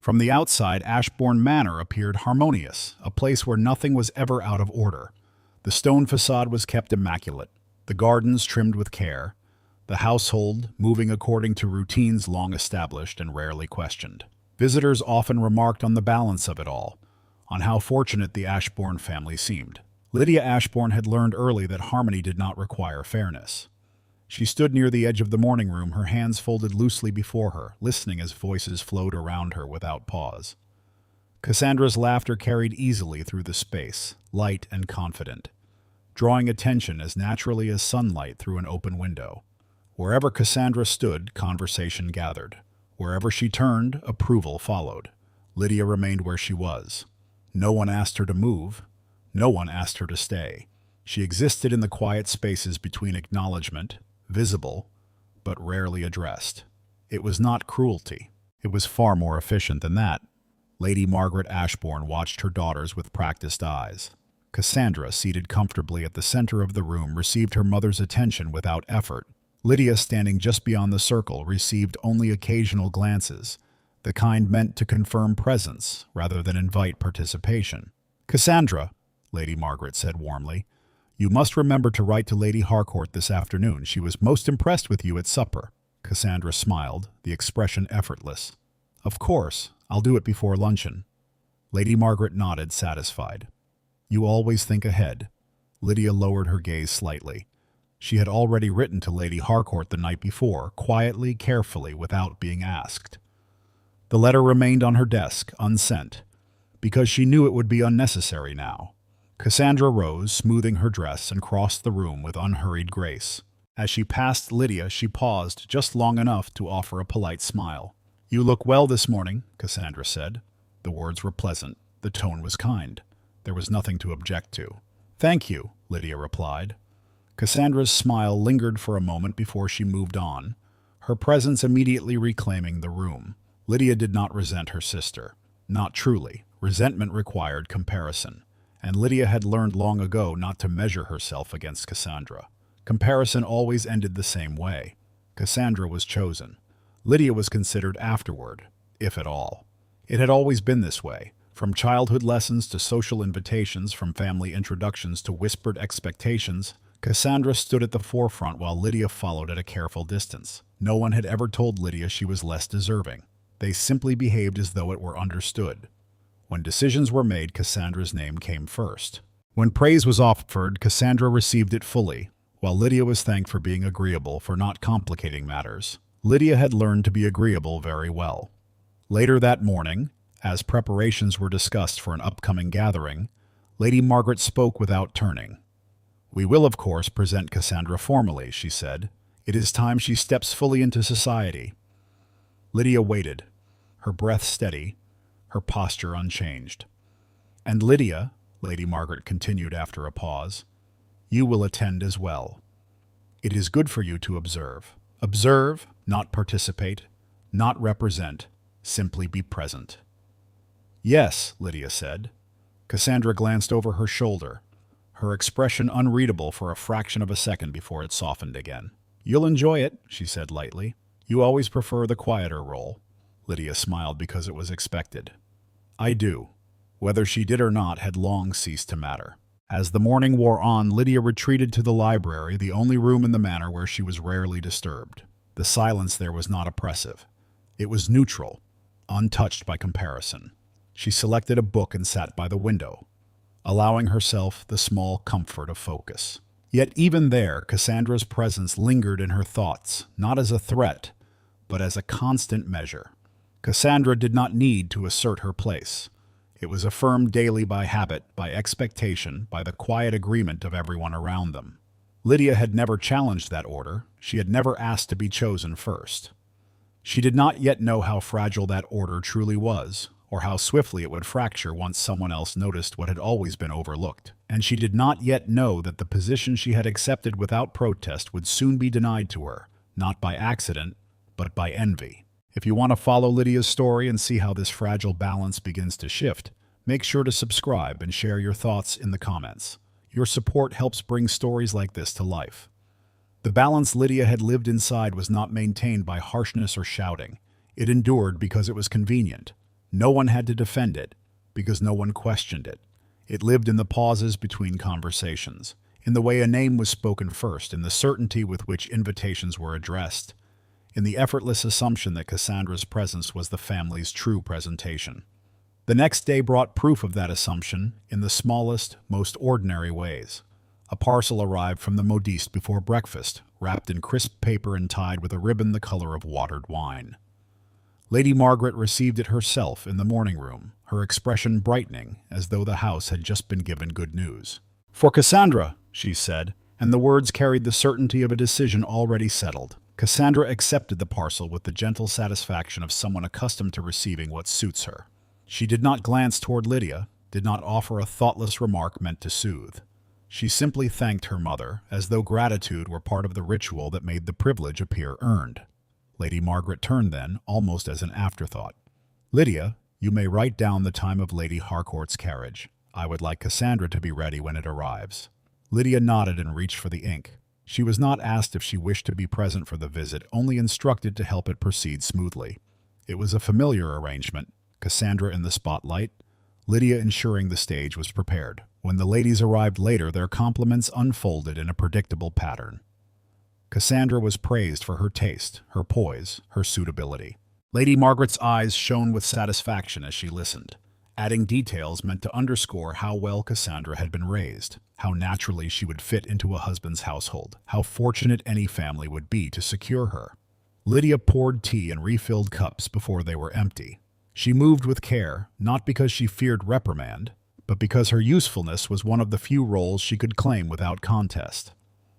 From the outside, Ashborne Manor appeared harmonious, a place where nothing was ever out of order. The stone facade was kept immaculate, the gardens trimmed with care, the household moving according to routines long established and rarely questioned. Visitors often remarked on the balance of it all, on how fortunate the Ashborne family seemed. Lydia Ashborne had learned early that harmony did not require fairness. She stood near the edge of the morning room, her hands folded loosely before her, listening as voices flowed around her without pause. Cassandra's laughter carried easily through the space, light and confident, drawing attention as naturally as sunlight through an open window. Wherever Cassandra stood, conversation gathered. Wherever she turned, approval followed. Lydia remained where she was. No one asked her to move. No one asked her to stay. She existed in the quiet spaces between acknowledgement, visible, but rarely addressed. It was not cruelty. It was far more efficient than that. Lady Margaret Ashborne watched her daughters with practiced eyes. Cassandra, seated comfortably at the center of the room, received her mother's attention without effort. Lydia, standing just beyond the circle, received only occasional glances, the kind meant to confirm presence rather than invite participation. "Cassandra," Lady Margaret said warmly, "you must remember to write to Lady Harcourt this afternoon. She was most impressed with you at supper." Cassandra smiled, the expression effortless. "Of course, I'll do it before luncheon." Lady Margaret nodded, satisfied. "You always think ahead." Lydia lowered her gaze slightly. She had already written to Lady Harcourt the night before, quietly, carefully, without being asked. The letter remained on her desk, unsent, because she knew it would be unnecessary now. Cassandra rose, smoothing her dress, and crossed the room with unhurried grace. As she passed Lydia, she paused just long enough to offer a polite smile. "You look well this morning," Cassandra said. The words were pleasant. The tone was kind. There was nothing to object to. "Thank you," Lydia replied. Cassandra's smile lingered for a moment before she moved on, her presence immediately reclaiming the room. Lydia did not resent her sister. Not truly. Resentment required comparison, and Lydia had learned long ago not to measure herself against Cassandra. Comparison always ended the same way. Cassandra was chosen. Lydia was considered afterward, if at all. It had always been this way. From childhood lessons to social invitations, from family introductions to whispered expectations, Cassandra stood at the forefront while Lydia followed at a careful distance. No one had ever told Lydia she was less deserving. They simply behaved as though it were understood. When decisions were made, Cassandra's name came first. When praise was offered, Cassandra received it fully, while Lydia was thanked for being agreeable, for not complicating matters. Lydia had learned to be agreeable very well. Later that morning, as preparations were discussed for an upcoming gathering, Lady Margaret spoke without turning. "We will, of course, present Cassandra formally," she said. "It is time she steps fully into society." Lydia waited, her breath steady, her posture unchanged. "And Lydia," Lady Margaret continued after a pause, "you will attend as well. It is good for you to observe. Observe, not participate, not represent, simply be present." "Yes," Lydia said. Cassandra glanced over her shoulder, her expression unreadable for a fraction of a second before it softened again. "You'll enjoy it," she said lightly. "You always prefer the quieter role." Lydia smiled because it was expected. "I do." Whether she did or not had long ceased to matter. As the morning wore on, Lydia retreated to the library, the only room in the manor where she was rarely disturbed. The silence there was not oppressive. It was neutral, untouched by comparison. She selected a book and sat by the window, allowing herself the small comfort of focus. Yet even there, Cassandra's presence lingered in her thoughts, not as a threat, but as a constant measure. Cassandra did not need to assert her place. It was affirmed daily by habit, by expectation, by the quiet agreement of everyone around them. Lydia had never challenged that order. She had never asked to be chosen first. She did not yet know how fragile that order truly was, or how swiftly it would fracture once someone else noticed what had always been overlooked. And she did not yet know that the position she had accepted without protest would soon be denied to her, not by accident, but by envy. If you want to follow Lydia's story and see how this fragile balance begins to shift, make sure to subscribe and share your thoughts in the comments. Your support helps bring stories like this to life. The balance Lydia had lived inside was not maintained by harshness or shouting. It endured because it was convenient, No one had to defend it, because no one questioned it. It lived in the pauses between conversations, in the way a name was spoken first, in the certainty with which invitations were addressed, in the effortless assumption that Cassandra's presence was the family's true presentation. The next day brought proof of that assumption in the smallest, most ordinary ways. A parcel arrived from the modiste before breakfast, wrapped in crisp paper and tied with a ribbon the color of watered wine. Lady Margaret received it herself in the morning room, her expression brightening as though the house had just been given good news. "For Cassandra," she said, and the words carried the certainty of a decision already settled. Cassandra accepted the parcel with the gentle satisfaction of someone accustomed to receiving what suits her. She did not glance toward Lydia, did not offer a thoughtless remark meant to soothe. She simply thanked her mother, as though gratitude were part of the ritual that made the privilege appear earned. Lady Margaret turned then, almost as an afterthought. "Lydia, you may write down the time of Lady Harcourt's carriage. I would like Cassandra to be ready when it arrives." Lydia nodded and reached for the ink. She was not asked if she wished to be present for the visit, only instructed to help it proceed smoothly. It was a familiar arrangement, Cassandra in the spotlight, Lydia ensuring the stage was prepared. When the ladies arrived later, their compliments unfolded in a predictable pattern. Cassandra was praised for her taste, her poise, her suitability. Lady Margaret's eyes shone with satisfaction as she listened, adding details meant to underscore how well Cassandra had been raised, how naturally she would fit into a husband's household, how fortunate any family would be to secure her. Lydia poured tea and refilled cups before they were empty. She moved with care, not because she feared reprimand, but because her usefulness was one of the few roles she could claim without contest.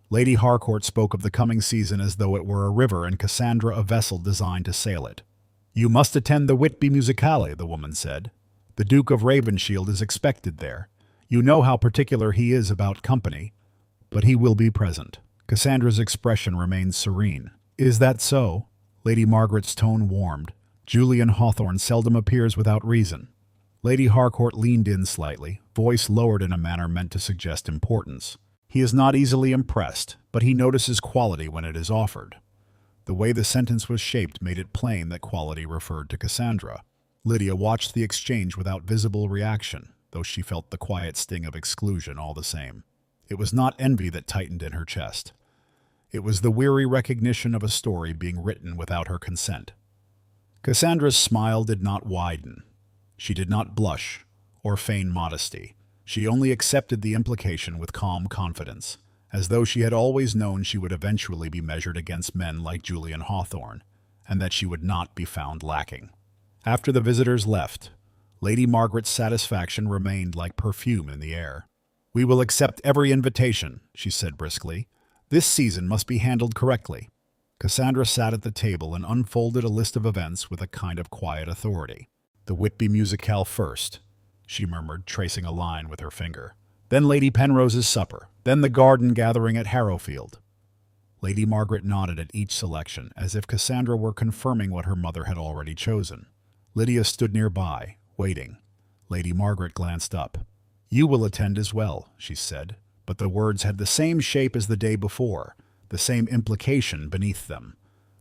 Lady Harcourt spoke of the coming season as though it were a river and Cassandra a vessel designed to sail it. "You must attend the Whitby musicale," the woman said. "The Duke of Ravenshield is expected there. You know how particular he is about company, but he will be present." Cassandra's expression remained serene. "Is that so?" Lady Margaret's tone warmed. "Julian Hawthorne seldom appears without reason." Lady Harcourt leaned in slightly, voice lowered in a manner meant to suggest importance. "He is not easily impressed, but he notices quality when it is offered." The way the sentence was shaped made it plain that quality referred to Cassandra. Lydia watched the exchange without visible reaction, though she felt the quiet sting of exclusion all the same. It was not envy that tightened in her chest. It was the weary recognition of a story being written without her consent. Cassandra's smile did not widen. She did not blush or feign modesty. She only accepted the implication with calm confidence, as though she had always known she would eventually be measured against men like Julian Hawthorne, and that she would not be found lacking. After the visitors left, Lady Margaret's satisfaction remained like perfume in the air. "We will accept every invitation," she said briskly. "This season must be handled correctly." Cassandra sat at the table and unfolded a list of events with a kind of quiet authority. "The Whitby musicale first," she murmured, tracing a line with her finger. "Then Lady Penrose's supper. Then the garden gathering at Harrowfield." Lady Margaret nodded at each selection, as if Cassandra were confirming what her mother had already chosen. Lydia stood nearby, waiting. Lady Margaret glanced up. "You will attend as well," she said, but the words had the same shape as the day before, the same implication beneath them.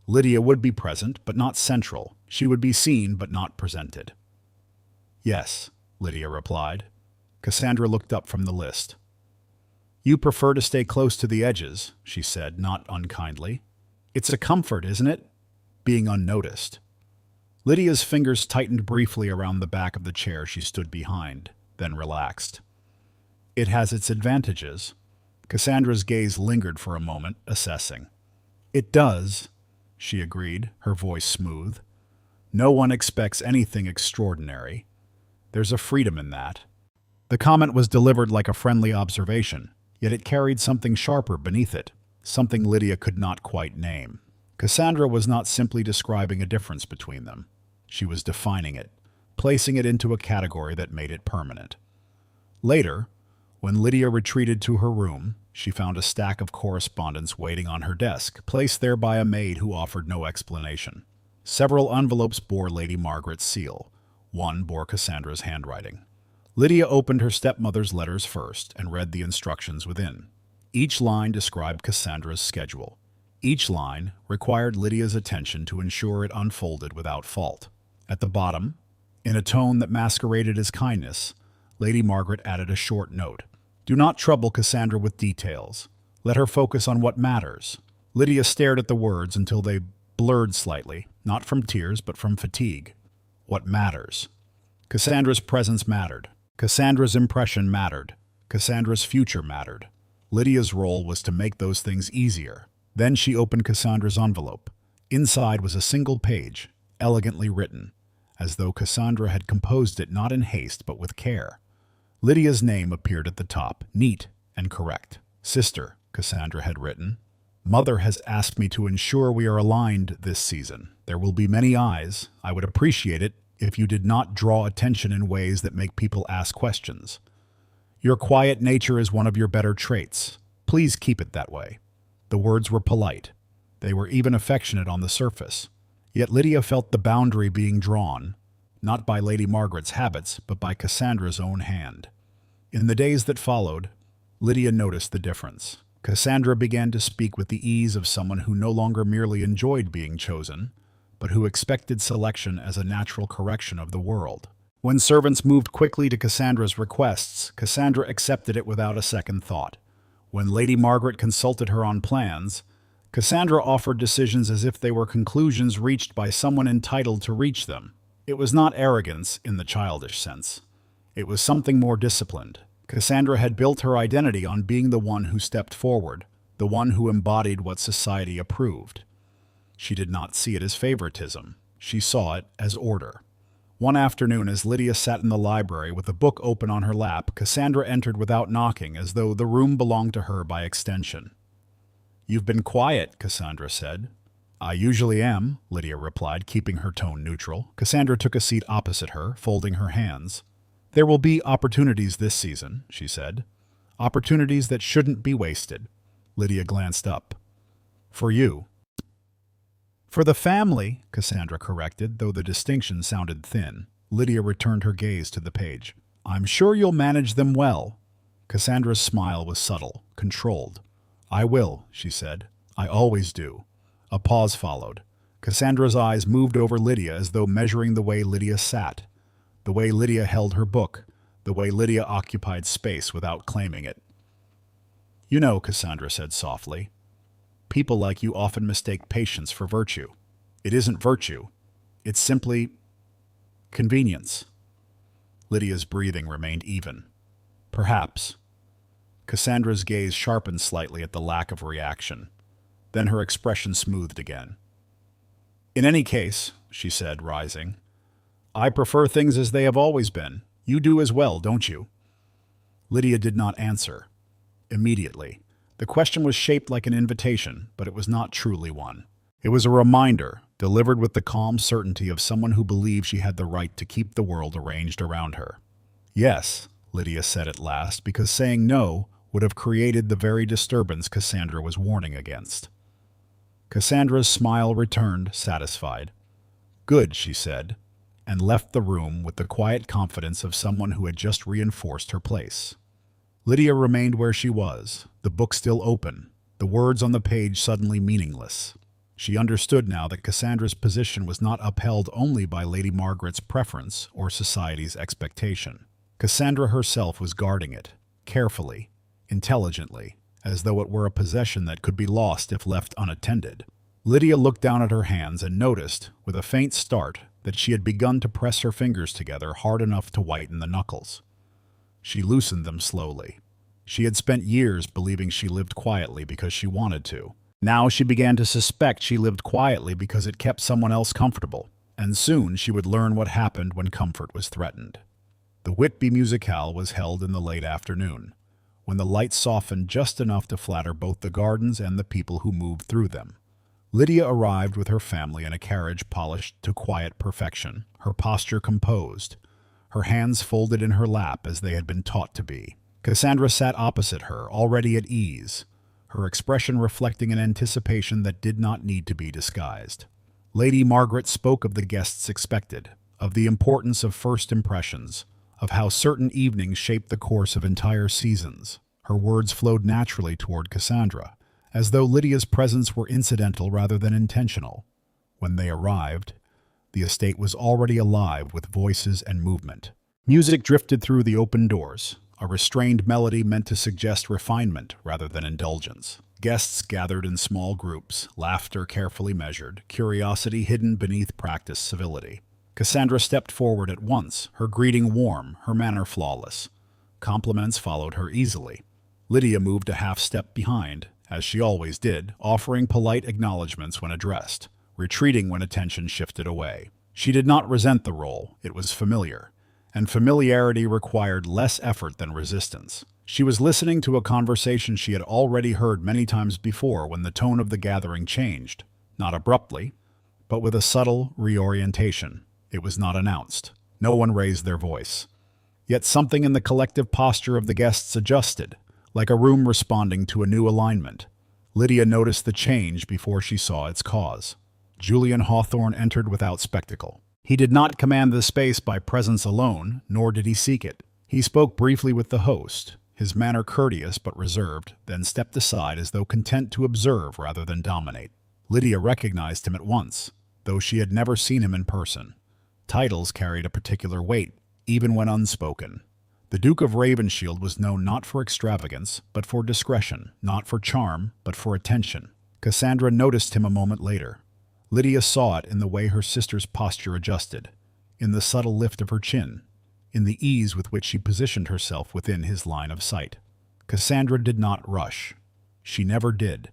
Lydia would be present, but not central. She would be seen, but not presented. "Yes," Lydia replied. Cassandra looked up from the list. "You prefer to stay close to the edges," she said, not unkindly. "It's a comfort, isn't it? Being unnoticed." Lydia's fingers tightened briefly around the back of the chair she stood behind, then relaxed. "It has its advantages." Cassandra's gaze lingered for a moment, assessing. "It does," she agreed, her voice smooth. "No one expects anything extraordinary. There's a freedom in that." The comment was delivered like a friendly observation, yet it carried something sharper beneath it, something Lydia could not quite name. Cassandra was not simply describing a difference between them. She was defining it, placing it into a category that made it permanent. Later, when Lydia retreated to her room, she found a stack of correspondence waiting on her desk, placed there by a maid who offered no explanation. Several envelopes bore Lady Margaret's seal. One bore Cassandra's handwriting. Lydia opened her stepmother's letters first and read the instructions within. Each line described Cassandra's schedule. Each line required Lydia's attention to ensure it unfolded without fault. At the bottom, In a tone that masqueraded as kindness, Lady Margaret added a short note. Do not trouble Cassandra with details. Let her focus on what matters. Lydia stared at the words until they blurred slightly, not from tears but from fatigue. What matters? Cassandra's presence mattered. Cassandra's impression mattered. Cassandra's future mattered. Lydia's role was to make those things easier. Then she opened Cassandra's envelope. Inside was a single page, elegantly written, as though Cassandra had composed it not in haste but with care. Lydia's name appeared at the top, neat and correct. Sister, Cassandra had written. Mother has asked me to ensure we are aligned this season. There will be many eyes. I would appreciate it if you did not draw attention in ways that make people ask questions. Your quiet nature is one of your better traits. Please keep it that way. The words were polite. They were even affectionate on the surface. Yet Lydia felt the boundary being drawn, not by Lady Margaret's habits, but by Cassandra's own hand. In the days that followed, Lydia noticed the difference. Cassandra began to speak with the ease of someone who no longer merely enjoyed being chosen, but who expected selection as a natural correction of the world. When servants moved quickly to Cassandra's requests, Cassandra accepted it without a second thought. When Lady Margaret consulted her on plans, Cassandra offered decisions as if they were conclusions reached by someone entitled to reach them. It was not arrogance in the childish sense. It was something more disciplined. Cassandra had built her identity on being the one who stepped forward, the one who embodied what society approved. She did not see it as favoritism. She saw it as order. One afternoon, as Lydia sat in the library with a book open on her lap, Cassandra entered without knocking, as though the room belonged to her by extension. You've been quiet, Cassandra said. I usually am, Lydia replied, keeping her tone neutral. Cassandra took a seat opposite her, folding her hands. There will be opportunities this season, she said. Opportunities that shouldn't be wasted. Lydia glanced up. For you. For the family, Cassandra corrected, though the distinction sounded thin. Lydia returned her gaze to the page. I'm sure you'll manage them well. Cassandra's smile was subtle, controlled. I will, she said. I always do. A pause followed. Cassandra's eyes moved over Lydia as though measuring the way Lydia sat, the way Lydia held her book, the way Lydia occupied space without claiming it. You know, Cassandra said softly, people like you often mistake patience for virtue. It isn't virtue. It's simply convenience. Lydia's breathing remained even. Perhaps. Cassandra's gaze sharpened slightly at the lack of reaction. Then her expression smoothed again. In any case, she said, rising, I prefer things as they have always been. You do as well, don't you? Lydia did not answer. Immediately. The question was shaped like an invitation, but it was not truly one. It was a reminder, delivered with the calm certainty of someone who believed she had the right to keep the world arranged around her. Yes, Lydia said at last, because saying no would have created the very disturbance Cassandra was warning against. Cassandra's smile returned, satisfied. Good, she said, and left the room with the quiet confidence of someone who had just reinforced her place. Lydia remained where she was, the book still open, the words on the page suddenly meaningless. She understood now that Cassandra's position was not upheld only by Lady Margaret's preference or society's expectation. Cassandra herself was guarding it, carefully, intelligently, as though it were a possession that could be lost if left unattended. Lydia looked down at her hands and noticed, with a faint start, that she had begun to press her fingers together hard enough to whiten the knuckles. She loosened them slowly. She had spent years believing she lived quietly because she wanted to. Now she began to suspect she lived quietly because it kept someone else comfortable, and soon she would learn what happened when comfort was threatened. The Whitby musicale was held in the late afternoon, when the lights softened just enough to flatter both the gardens and the people who moved through them. Lydia arrived with her family in a carriage polished to quiet perfection, her posture composed, her hands folded in her lap as they had been taught to be. Cassandra sat opposite her, already at ease, her expression reflecting an anticipation that did not need to be disguised. Lady Margaret spoke of the guests expected, of the importance of first impressions, of how certain evenings shape the course of entire seasons. Her words flowed naturally toward Cassandra, as though Lydia's presence were incidental rather than intentional. When they arrived, The estate was already alive with voices and movement. Music drifted through the open doors, a restrained melody meant to suggest refinement rather than indulgence. Guests gathered in small groups, laughter carefully measured, curiosity hidden beneath practiced civility. Cassandra stepped forward at once, her greeting warm, her manner flawless. Compliments followed her easily. Lydia moved a half-step behind, as she always did, offering polite acknowledgments when addressed, retreating when attention shifted away. She did not resent the role, it was familiar, and familiarity required less effort than resistance. She was listening to a conversation she had already heard many times before when the tone of the gathering changed, not abruptly, but with a subtle reorientation. It was not announced. No one raised their voice. Yet something in the collective posture of the guests adjusted, like a room responding to a new alignment. Lydia noticed the change before she saw its cause. Julian Hawthorne entered without spectacle. He did not command the space by presence alone, nor did he seek it. He spoke briefly with the host, his manner courteous but reserved, then stepped aside as though content to observe rather than dominate. Lydia recognized him at once, though she had never seen him in person. Titles carried a particular weight, even when unspoken. The Duke of Ravenshield was known not for extravagance, but for discretion, not for charm, but for attention. Cassandra noticed him a moment later. Lydia saw it in the way her sister's posture adjusted, in the subtle lift of her chin, in the ease with which she positioned herself within his line of sight. Cassandra did not rush. She never did.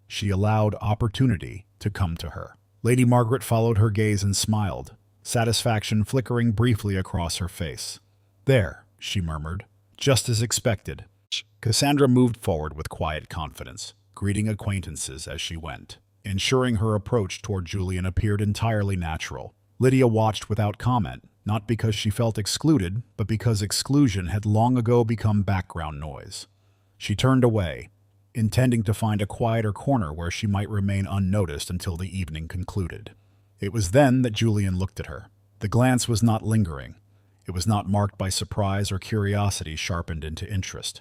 She allowed opportunity to come to her. Lady Margaret followed her gaze and smiled, satisfaction flickering briefly across her face. "There," she murmured, "just as expected." Cassandra moved forward with quiet confidence, greeting acquaintances as she went, ensuring her approach toward Julian appeared entirely natural. Lydia watched without comment, not because she felt excluded, but because exclusion had long ago become background noise. She turned away, intending to find a quieter corner where she might remain unnoticed until the evening concluded. It was then that Julian looked at her. The glance was not lingering. It was not marked by surprise or curiosity sharpened into interest.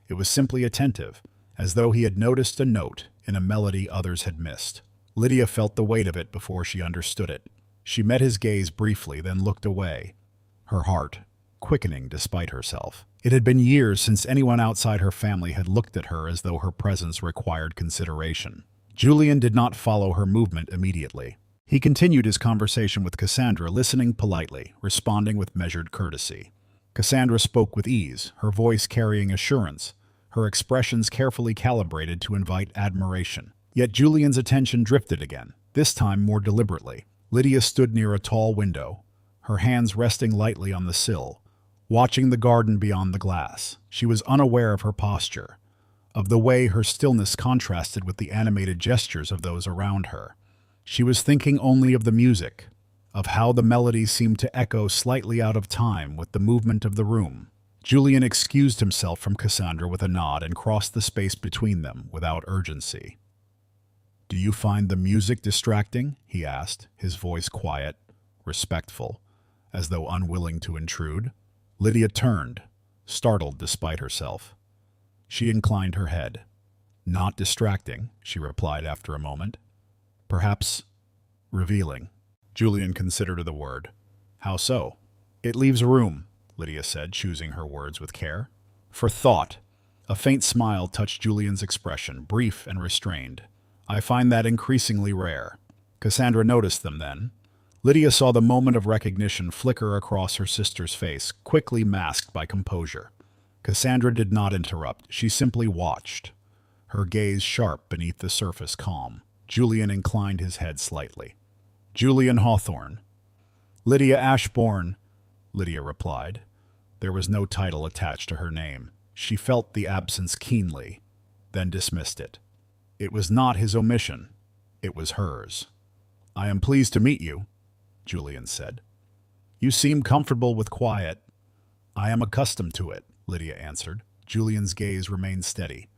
It was simply attentive, as though he had noticed a note in a melody others had missed. Lydia felt the weight of it before she understood it. She met his gaze briefly, then looked away, her heart quickening despite herself. It had been years since anyone outside her family had looked at her as though her presence required consideration. Julian did not follow her movement immediately. He continued his conversation with Cassandra, listening politely, responding with measured courtesy. Cassandra spoke with ease, her voice carrying assurance, her expressions carefully calibrated to invite admiration. Yet Julian's attention drifted again, this time more deliberately. Lydia stood near a tall window, her hands resting lightly on the sill, watching the garden beyond the glass. She was unaware of her posture, of the way her stillness contrasted with the animated gestures of those around her. She was thinking only of the music, of how the melody seemed to echo slightly out of time with the movement of the room. Julian excused himself from Cassandra with a nod and crossed the space between them without urgency. "Do you find the music distracting?" he asked, his voice quiet, respectful, as though unwilling to intrude. Lydia turned, startled despite herself. She inclined her head. "Not distracting," she replied after a moment. "Perhaps revealing." Julian considered the word. "How so?" "It leaves room," Lydia said, choosing her words with care, "for thought." A faint smile touched Julian's expression, brief and restrained. "I find that increasingly rare." Cassandra noticed them then. Lydia saw the moment of recognition flicker across her sister's face, quickly masked by composure. Cassandra did not interrupt. She simply watched, her gaze sharp beneath the surface calm. Julian inclined his head slightly. "Julian Hawthorne." "Lydia Ashborne," Lydia replied. There was no title attached to her name. She felt the absence keenly, then dismissed it. It was not his omission. It was hers. "I am pleased to meet you," Julian said. "You seem comfortable with quiet." "I am accustomed to it," Lydia answered. Julian's gaze remained steady.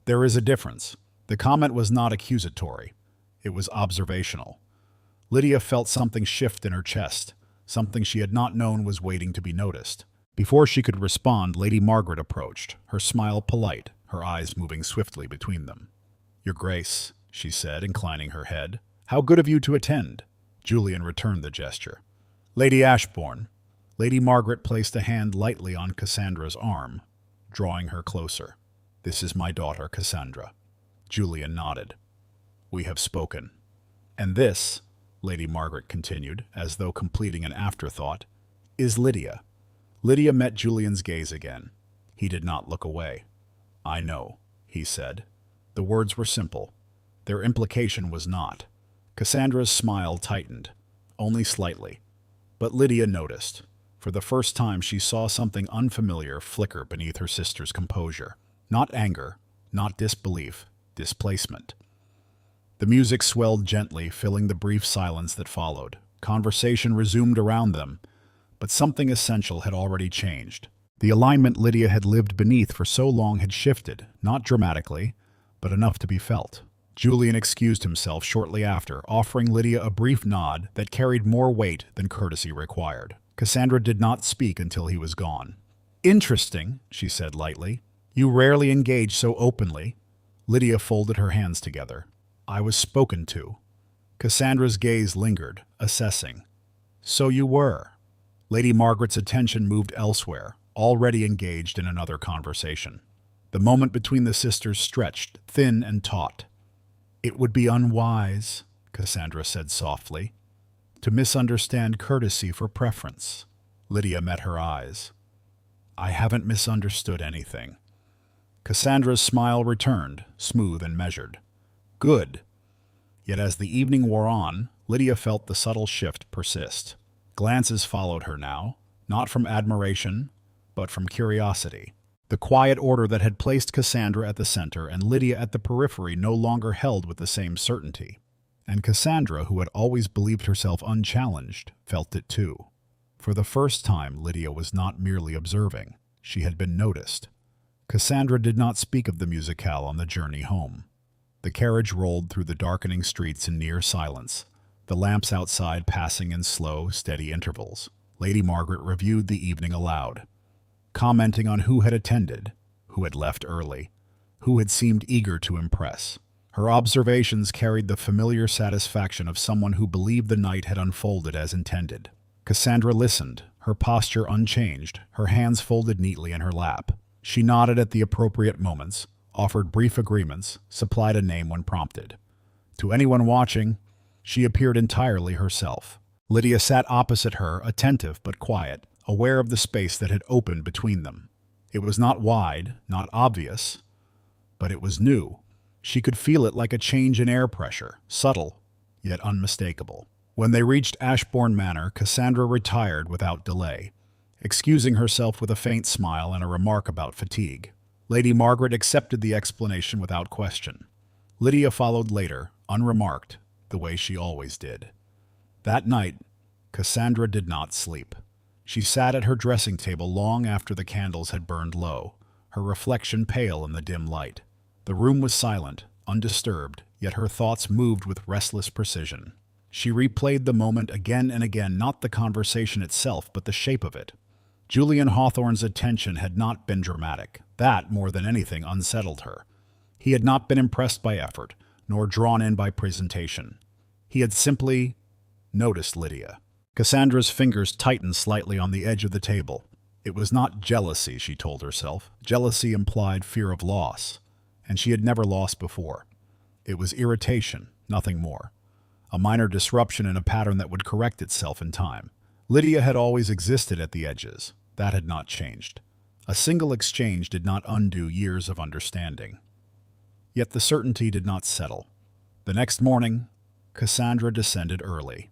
"There is a difference." The comment was not accusatory. It was observational. Lydia felt something shift in her chest, something she had not known was waiting to be noticed. Before she could respond, Lady Margaret approached, her smile polite, her eyes moving swiftly between them. "Your Grace," she said, inclining her head. "How good of you to attend." Julian returned the gesture. Lady Ashborne. Lady Margaret placed a hand lightly on Cassandra's arm, drawing her closer. This is my daughter, Cassandra. Julian nodded. We have spoken. And this, Lady Margaret continued, as though completing an afterthought, is Lydia. Lydia met Julian's gaze again. He did not look away. I know, he said. The words were simple. Their implication was not. Cassandra's smile tightened, only slightly. But Lydia noticed. For the first time she saw something unfamiliar flicker beneath her sister's composure. Not anger, not disbelief, displacement. The music swelled gently, filling the brief silence that followed. Conversation resumed around them, but something essential had already changed. The alignment Lydia had lived beneath for so long had shifted, not dramatically, but enough to be felt. Julian excused himself shortly after, offering Lydia a brief nod that carried more weight than courtesy required. Cassandra did not speak until he was gone. Interesting, she said lightly. You rarely engage so openly. Lydia folded her hands together. I was spoken to. Cassandra's gaze lingered, assessing. So you were. Lady Margaret's attention moved elsewhere, already engaged in another conversation. The moment between the sisters stretched, thin and taut. It would be unwise, Cassandra said softly, to misunderstand courtesy for preference. Lydia met her eyes. I haven't misunderstood anything. Cassandra's smile returned, smooth and measured. Good. Yet as the evening wore on, Lydia felt the subtle shift persist. Glances followed her now, not from admiration, but from curiosity. The quiet order that had placed Cassandra at the center and Lydia at the periphery no longer held with the same certainty. And Cassandra, who had always believed herself unchallenged, felt it too. For the first time, Lydia was not merely observing. She had been noticed. Cassandra did not speak of the musicale on the journey home. The carriage rolled through the darkening streets in near silence, the lamps outside passing in slow, steady intervals. Lady Margaret reviewed the evening aloud, commenting on who had attended, who had left early, who had seemed eager to impress. Her observations carried the familiar satisfaction of someone who believed the night had unfolded as intended. Cassandra listened, her posture unchanged, her hands folded neatly in her lap. She nodded at the appropriate moments, offered brief agreements, supplied a name when prompted. To anyone watching, she appeared entirely herself. Lydia sat opposite her, attentive but quiet, aware of the space that had opened between them. It was not wide, not obvious, but it was new. She could feel it like a change in air pressure, subtle, yet unmistakable. When they reached Ashborne Manor, Cassandra retired without delay, excusing herself with a faint smile and a remark about fatigue. Lady Margaret accepted the explanation without question. Lydia followed later, unremarked, the way she always did. That night, Cassandra did not sleep. She sat at her dressing table long after the candles had burned low, her reflection pale in the dim light. The room was silent, undisturbed, yet her thoughts moved with restless precision. She replayed the moment again and again, not the conversation itself, but the shape of it. Julian Hawthorne's attention had not been dramatic. That, more than anything, unsettled her. He had not been impressed by effort, nor drawn in by presentation. He had simply noticed Lydia. Cassandra's fingers tightened slightly on the edge of the table. It was not jealousy, she told herself. Jealousy implied fear of loss, and she had never lost before. It was irritation, nothing more. A minor disruption in a pattern that would correct itself in time. Lydia had always existed at the edges. That had not changed. A single exchange did not undo years of understanding. Yet the certainty did not settle. The next morning, Cassandra descended early,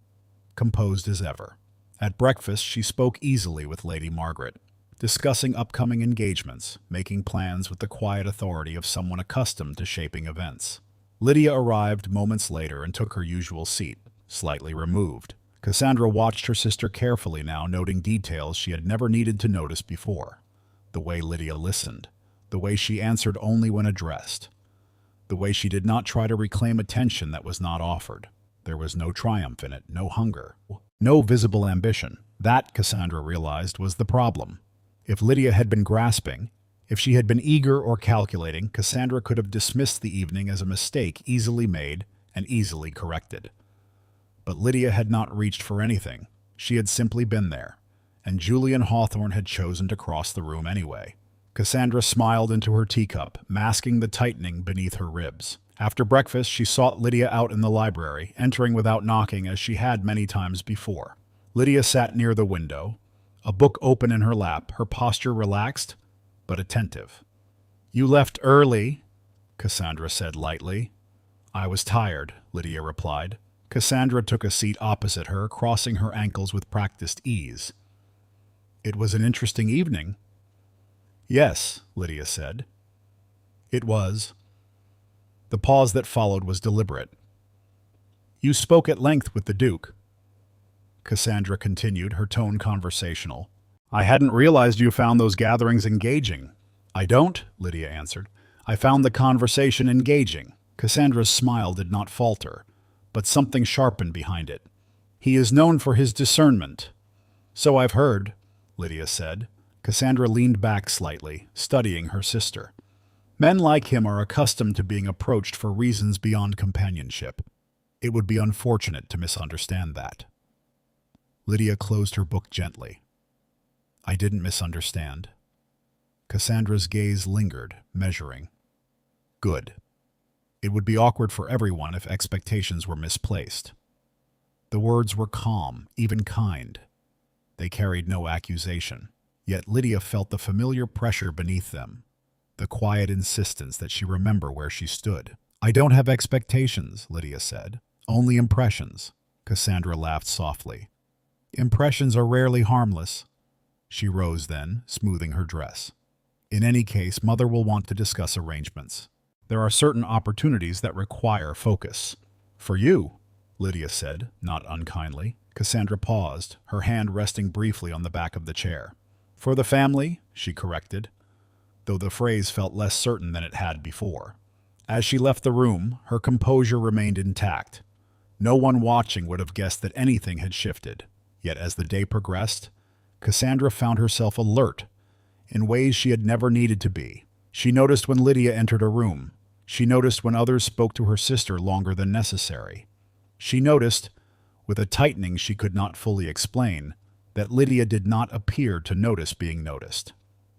composed as ever. At breakfast, she spoke easily with Lady Margaret, discussing upcoming engagements, making plans with the quiet authority of someone accustomed to shaping events. Lydia arrived moments later and took her usual seat, slightly removed. Cassandra watched her sister carefully now, noting details she had never needed to notice before. The way Lydia listened, the way she answered only when addressed, the way she did not try to reclaim attention that was not offered. There was no triumph in it, no hunger, no visible ambition. That, Cassandra realized, was the problem. If Lydia had been grasping, if she had been eager or calculating, Cassandra could have dismissed the evening as a mistake easily made and easily corrected. But Lydia had not reached for anything. She had simply been there, and Julian Hawthorne had chosen to cross the room anyway. Cassandra smiled into her teacup, masking the tightening beneath her ribs. After breakfast, she sought Lydia out in the library, entering without knocking as she had many times before. Lydia sat near the window, a book open in her lap, her posture relaxed but attentive. "You left early," Cassandra said lightly. "I was tired," Lydia replied. Cassandra took a seat opposite her, crossing her ankles with practiced ease. "It was an interesting evening." "Yes," Lydia said. "It was." The pause that followed was deliberate. "You spoke at length with the Duke," Cassandra continued, her tone conversational. "I hadn't realized you found those gatherings engaging." "I don't," Lydia answered. "I found the conversation engaging." Cassandra's smile did not falter, but something sharpened behind it. "He is known for his discernment." "So I've heard," Lydia said. Cassandra leaned back slightly, studying her sister. "Men like him are accustomed to being approached for reasons beyond companionship. It would be unfortunate to misunderstand that." Lydia closed her book gently. "I didn't misunderstand." Cassandra's gaze lingered, measuring. "Good. It would be awkward for everyone if expectations were misplaced." The words were calm, even kind. They carried no accusation. Yet Lydia felt the familiar pressure beneath them, the quiet insistence that she remember where she stood. "I don't have expectations," Lydia said. "Only impressions." Cassandra laughed softly. "Impressions are rarely harmless." She rose then, smoothing her dress. "In any case, Mother will want to discuss arrangements. There are certain opportunities that require focus." "For you," Lydia said, not unkindly. Cassandra paused, her hand resting briefly on the back of the chair. "For the family," she corrected, though the phrase felt less certain than it had before. As she left the room, her composure remained intact. No one watching would have guessed that anything had shifted. Yet as the day progressed, Cassandra found herself alert in ways she had never needed to be. She noticed when Lydia entered a room. She noticed when others spoke to her sister longer than necessary. She noticed, with a tightening she could not fully explain, that Lydia did not appear to notice being noticed.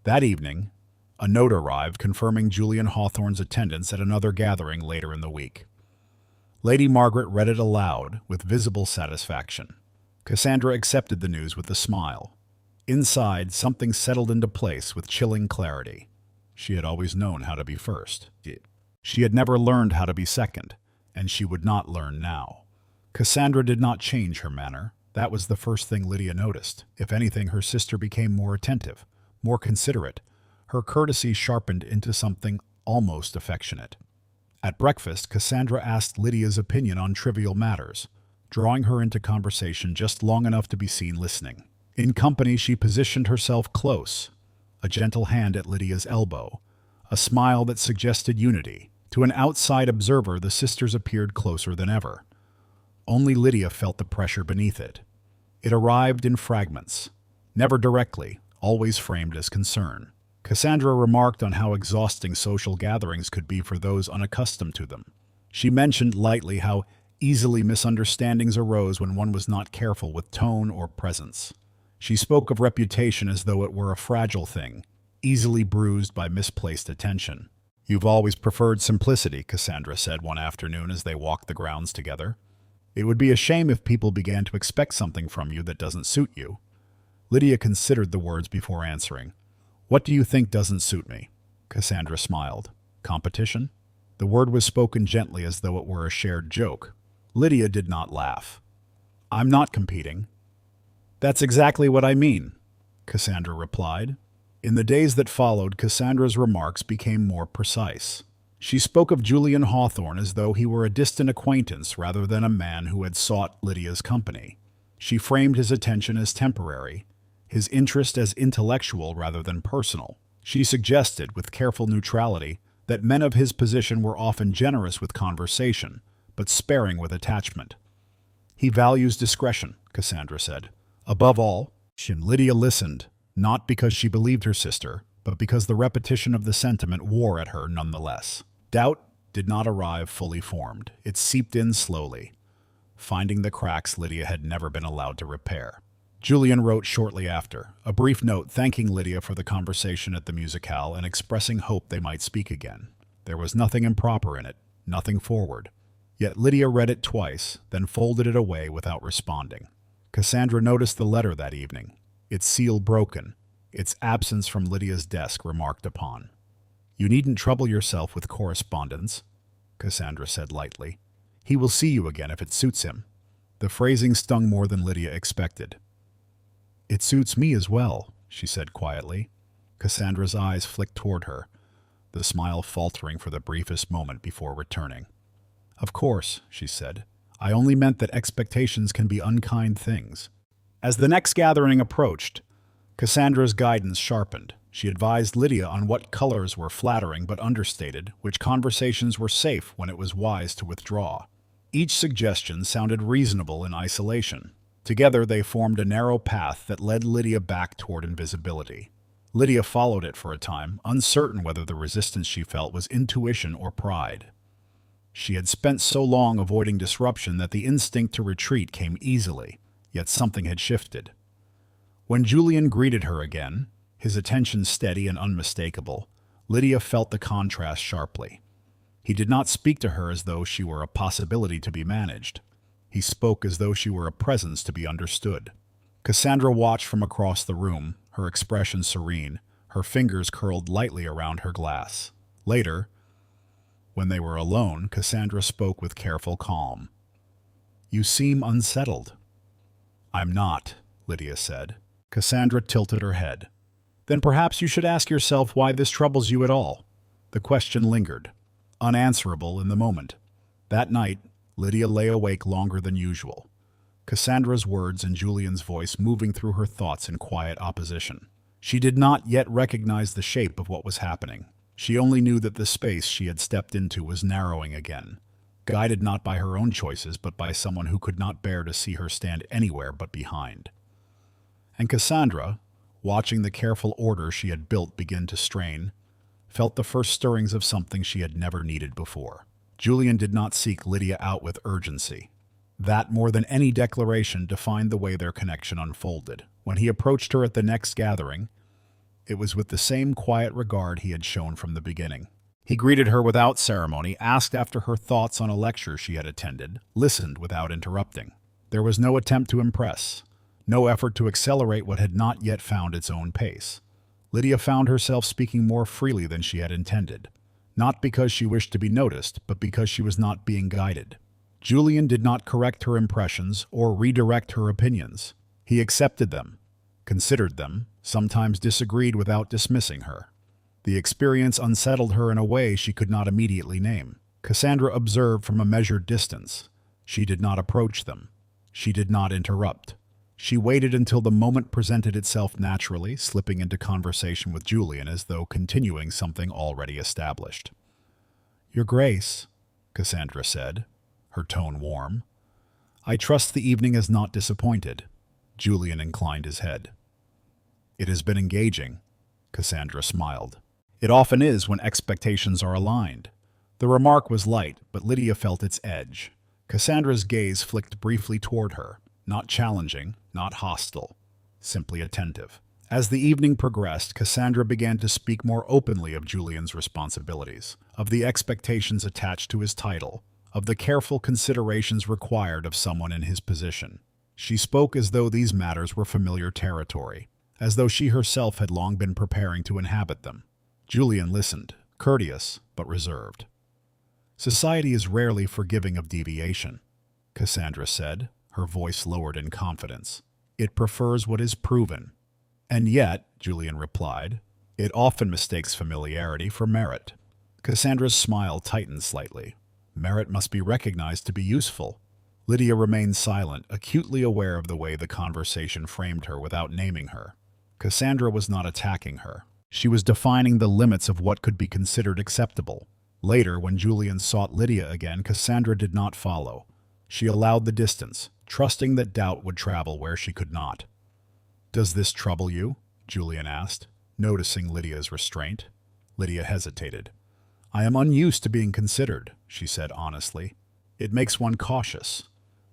That evening, a note arrived confirming Julian Hawthorne's attendance at another gathering later in the week. Lady Margaret read it aloud with visible satisfaction. Cassandra accepted the news with a smile. Inside, something settled into place with chilling clarity. She had always known how to be first. She had never learned how to be second, and she would not learn now. Cassandra did not change her manner. That was the first thing Lydia noticed. If anything, her sister became more attentive, more considerate. Her courtesy sharpened into something almost affectionate. At breakfast, Cassandra asked Lydia's opinion on trivial matters, drawing her into conversation just long enough to be seen listening. In company, she positioned herself close, a gentle hand at Lydia's elbow, a smile that suggested unity. To an outside observer, the sisters appeared closer than ever. Only Lydia felt the pressure beneath it. It arrived in fragments, never directly, always framed as concern. Cassandra remarked on how exhausting social gatherings could be for those unaccustomed to them. She mentioned lightly how easily misunderstandings arose when one was not careful with tone or presence. She spoke of reputation as though it were a fragile thing, easily bruised by misplaced attention. "You've always preferred simplicity," Cassandra said one afternoon as they walked the grounds together. "It would be a shame if people began to expect something from you that doesn't suit you." Lydia considered the words before answering. "What do you think doesn't suit me?" Cassandra smiled. "Competition?" The word was spoken gently as though it were a shared joke. Lydia did not laugh. "I'm not competing." "That's exactly what I mean," Cassandra replied. In the days that followed, Cassandra's remarks became more precise. She spoke of Julian Hawthorne as though he were a distant acquaintance rather than a man who had sought Lydia's company. She framed his attention as temporary, his interest as intellectual rather than personal. She suggested, with careful neutrality, that men of his position were often generous with conversation, but sparing with attachment. "He values discretion," Cassandra said. "Above all," Lydia listened, not because she believed her sister, but because the repetition of the sentiment wore at her nonetheless. Doubt did not arrive fully formed. It seeped in slowly. finding the cracks Lydia had never been allowed to repair. Julian wrote shortly after, a brief note thanking Lydia for the conversation at the musicale and expressing hope they might speak again. There was nothing improper in it, nothing forward. Yet Lydia read it twice, then folded it away without responding. Cassandra noticed the letter that evening, its seal broken, its absence from Lydia's desk remarked upon. "You needn't trouble yourself with correspondence," Cassandra said lightly. "He will see you again if it suits him." The phrasing stung more than Lydia expected. "It suits me as well," she said quietly. Cassandra's eyes flicked toward her, the smile faltering for the briefest moment before returning. "Of course," she said. "I only meant that expectations can be unkind things." As the next gathering approached, Cassandra's guidance sharpened. She advised Lydia on what colors were flattering but understated, which conversations were safe when it was wise to withdraw. Each suggestion sounded reasonable in isolation. Together they formed a narrow path that led Lydia back toward invisibility. Lydia followed it for a time, uncertain whether the resistance she felt was intuition or pride. She had spent so long avoiding disruption that the instinct to retreat came easily, yet something had shifted. When Julian greeted her again, his attention steady and unmistakable, Lydia felt the contrast sharply. He did not speak to her as though she were a possibility to be managed. He spoke as though she were a presence to be understood. Cassandra watched from across the room, her expression serene, her fingers curled lightly around her glass. Later, when they were alone, Cassandra spoke with careful calm. "You seem unsettled." "I'm not," Lydia said. Cassandra tilted her head. "Then perhaps you should ask yourself why this troubles you at all." The question lingered, unanswerable in the moment. That night, Lydia lay awake longer than usual, Cassandra's words and Julian's voice moving through her thoughts in quiet opposition. She did not yet recognize the shape of what was happening. She only knew that the space she had stepped into was narrowing again, guided not by her own choices but by someone who could not bear to see her stand anywhere but behind. And Cassandra, watching the careful order she had built begin to strain, felt the first stirrings of something she had never needed before. Julian did not seek Lydia out with urgency. That, more than any declaration, defined the way their connection unfolded. When he approached her at the next gathering, it was with the same quiet regard he had shown from the beginning. He greeted her without ceremony, asked after her thoughts on a lecture she had attended, listened without interrupting. There was no attempt to impress, no effort to accelerate what had not yet found its own pace. Lydia found herself speaking more freely than she had intended, not because she wished to be noticed, but because she was not being guided. Julian did not correct her impressions or redirect her opinions. He accepted them, considered them, sometimes disagreed without dismissing her. The experience unsettled her in a way she could not immediately name. Cassandra observed from a measured distance. She did not approach them. She did not interrupt. She waited until the moment presented itself naturally, slipping into conversation with Julian as though continuing something already established. "Your Grace," Cassandra said, her tone warm. "I trust the evening has not disappointed." Julian inclined his head. "It has been engaging," Cassandra smiled. "It often is when expectations are aligned." The remark was light, but Lydia felt its edge. Cassandra's gaze flicked briefly toward her, not challenging, not hostile, simply attentive. As the evening progressed, Cassandra began to speak more openly of Julian's responsibilities, of the expectations attached to his title, of the careful considerations required of someone in his position. She spoke as though these matters were familiar territory, as though she herself had long been preparing to inhabit them. Julian listened, courteous but reserved. "Society is rarely forgiving of deviation," Cassandra said, her voice lowered in confidence. "It prefers what is proven." "And yet," Julian replied, "it often mistakes familiarity for merit." Cassandra's smile tightened slightly. Merit must be recognized to be useful. Lydia remained silent, acutely aware of the way the conversation framed her without naming her. Cassandra was not attacking her. She was defining the limits of what could be considered acceptable. Later, when Julian sought Lydia again, Cassandra did not follow. She allowed the distance, trusting that doubt would travel where she could not. "Does this trouble you?" Julian asked, noticing Lydia's restraint. Lydia hesitated. "I am unused to being considered," she said honestly. "It makes one cautious."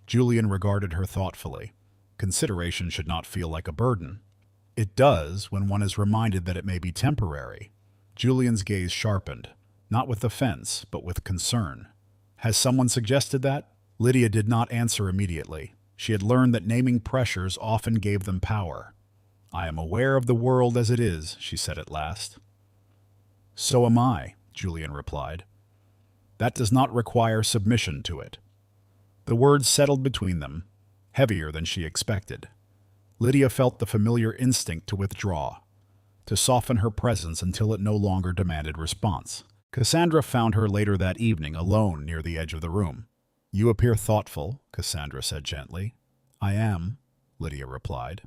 Julian regarded her thoughtfully. Consideration should not feel like a burden. It does when one is reminded that it may be temporary. Julian's gaze sharpened, not with offense, but with concern. Has someone suggested that? Lydia did not answer immediately. She had learned that naming pressures often gave them power. I am aware of the world as it is, she said at last. So am I, Julian replied. That does not require submission to it. The words settled between them, heavier than she expected. Lydia felt the familiar instinct to withdraw, to soften her presence until it no longer demanded response. Cassandra found her later that evening alone near the edge of the room. You appear thoughtful, Cassandra said gently. I am, Lydia replied.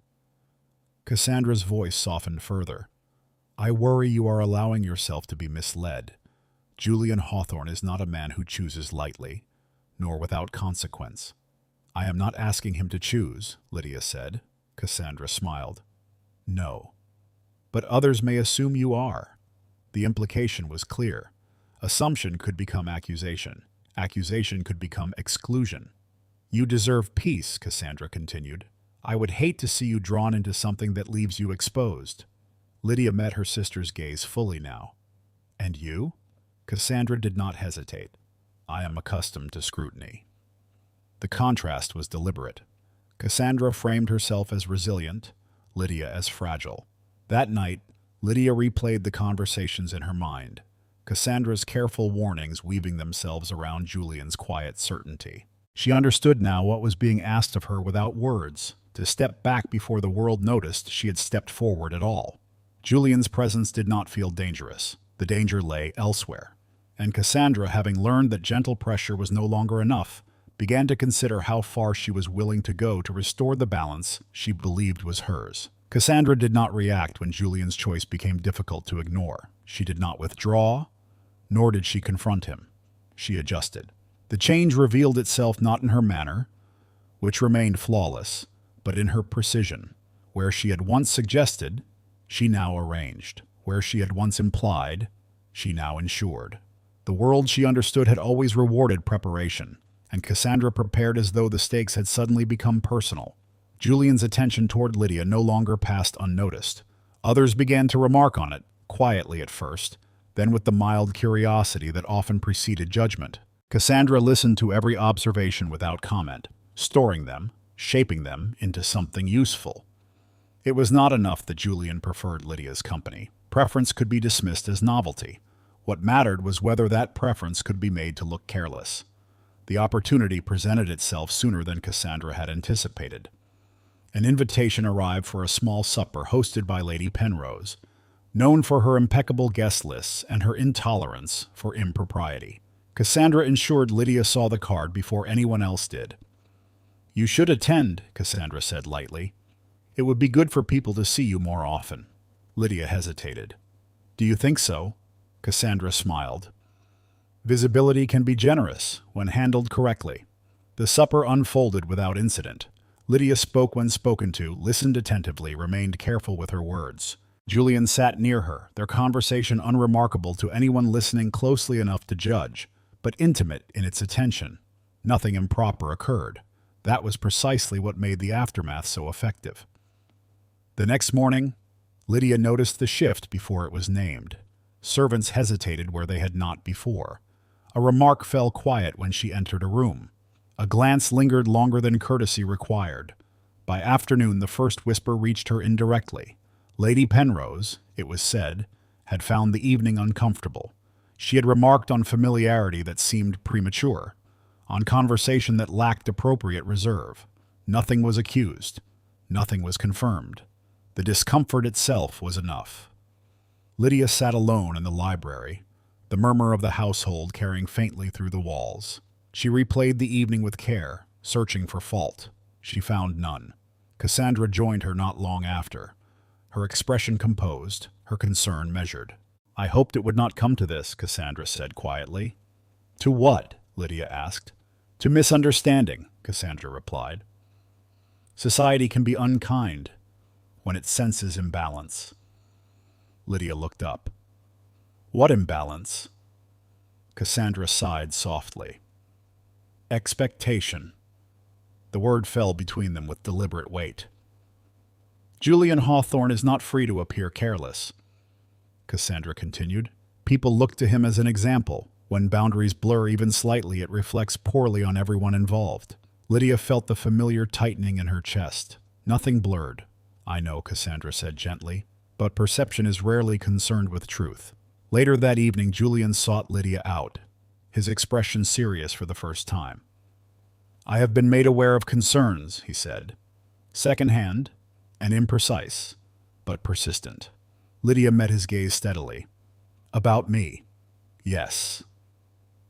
Cassandra's voice softened further. I worry you are allowing yourself to be misled. Julian Hawthorne is not a man who chooses lightly, nor without consequence. I am not asking him to choose, Lydia said. Cassandra smiled. No. But others may assume you are. The implication was clear. Assumption could become accusation. Accusation could become exclusion. You deserve peace, Cassandra continued. I would hate to see you drawn into something that leaves you exposed. Lydia met her sister's gaze fully now. And you? Cassandra did not hesitate. I am accustomed to scrutiny. The contrast was deliberate. Cassandra framed herself as resilient, Lydia as fragile. That night, Lydia replayed the conversations in her mind, Cassandra's careful warnings weaving themselves around Julian's quiet certainty. She understood now what was being asked of her without words, to step back before the world noticed she had stepped forward at all. Julian's presence did not feel dangerous. The danger lay elsewhere. And Cassandra, having learned that gentle pressure was no longer enough, began to consider how far she was willing to go to restore the balance she believed was hers. Cassandra did not react when Julian's choice became difficult to ignore. She did not withdraw, nor did she confront him. She adjusted. The change revealed itself not in her manner, which remained flawless, but in her precision. Where she had once suggested, she now arranged. Where she had once implied, she now ensured. The world she understood had always rewarded preparation, and Cassandra prepared as though the stakes had suddenly become personal. Julian's attention toward Lydia no longer passed unnoticed. Others began to remark on it, quietly at first, then with the mild curiosity that often preceded judgment. Cassandra listened to every observation without comment, storing them, shaping them into something useful. It was not enough that Julian preferred Lydia's company. Preference could be dismissed as novelty. What mattered was whether that preference could be made to look careless. The opportunity presented itself sooner than Cassandra had anticipated. An invitation arrived for a small supper hosted by Lady Penrose, known for her impeccable guest lists and her intolerance for impropriety. Cassandra ensured Lydia saw the card before anyone else did. You should attend, Cassandra said lightly. It would be good for people to see you more often. Lydia hesitated. Do you think so? Cassandra smiled. Visibility can be generous when handled correctly. The supper unfolded without incident. Lydia spoke when spoken to, listened attentively, remained careful with her words. Julian sat near her, their conversation unremarkable to anyone listening closely enough to judge, but intimate in its attention. Nothing improper occurred. That was precisely what made the aftermath so effective. The next morning, Lydia noticed the shift before it was named. Servants hesitated where they had not before. A remark fell quiet when she entered a room. A glance lingered longer than courtesy required. By afternoon, the first whisper reached her indirectly. Lady Penrose, it was said, had found the evening uncomfortable. She had remarked on familiarity that seemed premature, on conversation that lacked appropriate reserve. Nothing was accused. Nothing was confirmed. The discomfort itself was enough. Lydia sat alone in the library, the murmur of the household carrying faintly through the walls. She replayed the evening with care, searching for fault. She found none. Cassandra joined her not long after, her expression composed, her concern measured. I hoped it would not come to this, Cassandra said quietly. To what? Lydia asked. To misunderstanding, Cassandra replied. Society can be unkind when it senses imbalance. Lydia looked up. What imbalance? Cassandra sighed softly. Expectation. The word fell between them with deliberate weight. Julian Hawthorne is not free to appear careless, Cassandra continued. People look to him as an example. When boundaries blur even slightly, it reflects poorly on everyone involved. Lydia felt the familiar tightening in her chest. Nothing blurred. I know, Cassandra said gently, but perception is rarely concerned with truth. Later that evening, Julian sought Lydia out, his expression serious for the first time. I have been made aware of concerns, he said. Second-hand and imprecise, but persistent. Lydia met his gaze steadily. About me. Yes.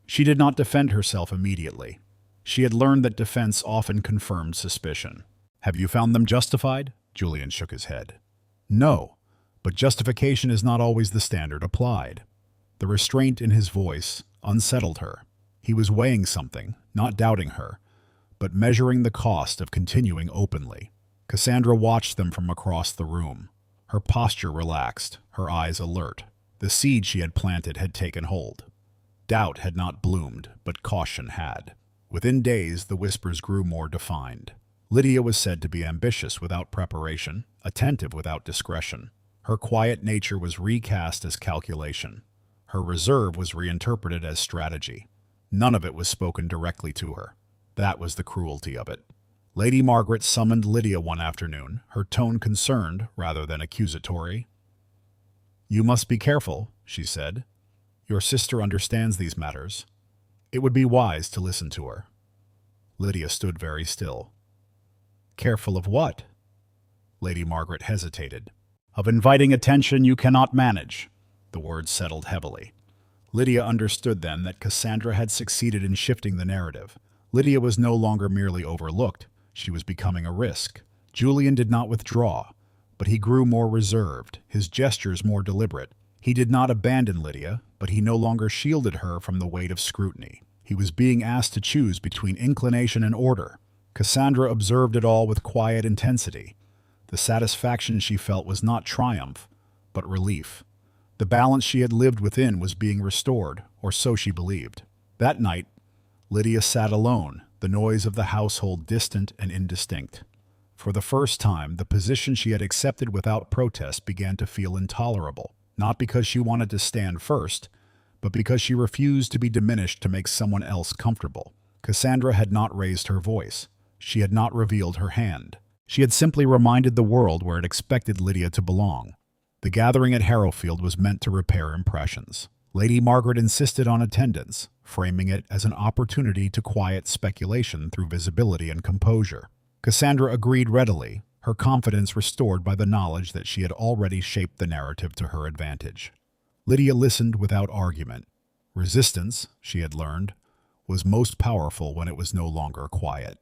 She did not defend herself immediately. She had learned that defense often confirmed suspicion. Have you found them justified? Julian shook his head. No, but justification is not always the standard applied. The restraint in his voice unsettled her. He was weighing something, not doubting her, but measuring the cost of continuing openly. Cassandra watched them from across the room. Her posture relaxed, her eyes alert. The seed she had planted had taken hold. Doubt had not bloomed, but caution had. Within days, the whispers grew more defined. Lydia was said to be ambitious without preparation, attentive without discretion. Her quiet nature was recast as calculation. Her reserve was reinterpreted as strategy. None of it was spoken directly to her. That was the cruelty of it. Lady Margaret summoned Lydia one afternoon, her tone concerned rather than accusatory. You must be careful, she said. Your sister understands these matters. It would be wise to listen to her. Lydia stood very still. Careful of what? Lady Margaret hesitated. Of inviting attention you cannot manage. The words settled heavily. Lydia understood then that Cassandra had succeeded in shifting the narrative. Lydia was no longer merely overlooked. She was becoming a risk. Julian did not withdraw, but he grew more reserved, his gestures more deliberate. He did not abandon Lydia, but he no longer shielded her from the weight of scrutiny. He was being asked to choose between inclination and order. Cassandra observed it all with quiet intensity. The satisfaction she felt was not triumph, but relief. The balance she had lived within was being restored, or so she believed. That night, Lydia sat alone, the noise of the household distant and indistinct. For the first time, the position she had accepted without protest began to feel intolerable, not because she wanted to stand first, but because she refused to be diminished to make someone else comfortable. Cassandra had not raised her voice. She had not revealed her hand. She had simply reminded the world where it expected Lydia to belong. The gathering at Harrowfield was meant to repair impressions. Lady Margaret insisted on attendance, framing it as an opportunity to quiet speculation through visibility and composure. Cassandra agreed readily, her confidence restored by the knowledge that she had already shaped the narrative to her advantage. Lydia listened without argument. Resistance, she had learned, was most powerful when it was no longer quiet.